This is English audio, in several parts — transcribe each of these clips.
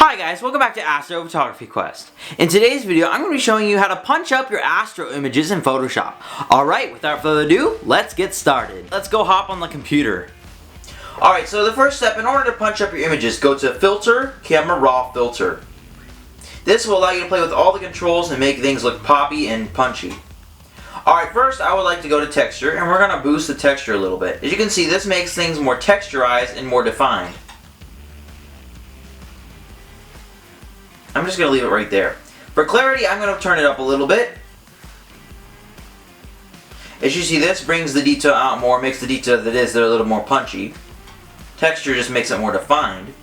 Hi guys, welcome back to Astrophotography Quest. In today's video, I'm going to be showing you how to punch up your astro images in Photoshop. Alright, without further ado, let's get started. Let's go hop on the computer. Alright, so the first step, in order to punch up your images, go to Filter, Camera Raw Filter. This will allow you to play with all the controls and make things look poppy and punchy. Alright, first I would like to go to Texture, and we're going to boost the texture a little bit. As you can see, this makes things more texturized and more defined. I'm just going to leave it right there. For clarity, I'm going to turn it up a little bit. As you see, this brings the detail out more, makes the detail that is there a little more punchy. Texture just makes it more defined.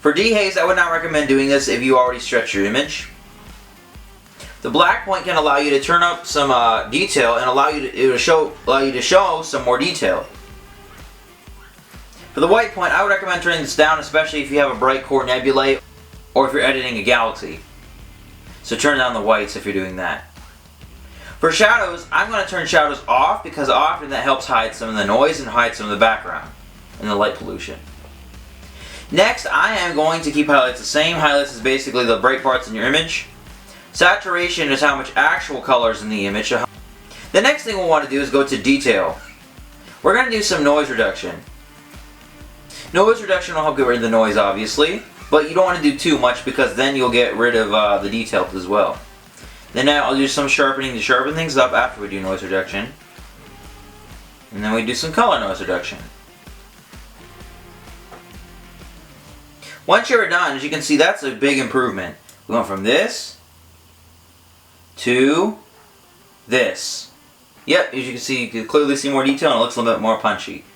For dehaze, I would not recommend doing this if you already stretch your image. The black point can allow you to turn up some detail and allow you to show some more detail. For the white point, I would recommend turning this down, especially if you have a bright core nebulae or if you're editing a galaxy. So turn down the whites if you're doing that. For shadows, I'm going to turn shadows off because often that helps hide some of the noise and hide some of the background and the light pollution. Next, I am going to keep highlights the same. Highlights is basically the bright parts in your image. Saturation is how much actual color is in the image. The next thing we'll want to do is go to detail. We're going to do some noise reduction. Noise reduction will help get rid of the noise, obviously, but you don't want to do too much because then you'll get rid of the detail as well. Then I'll do some sharpening to sharpen things up after we do noise reduction. And then we do some color noise reduction. Once you're done, as you can see, that's a big improvement. We went from this to this. Yep, as you can see, you can clearly see more detail and it looks a little bit more punchy.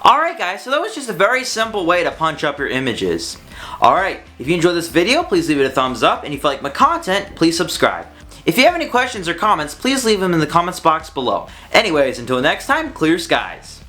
Alright guys, so that was just a very simple way to punch up your images. Alright, if you enjoyed this video, please leave it a thumbs up, and if you like my content, please subscribe. If you have any questions or comments, please leave them in the comments box below. Anyways, until next time, clear skies.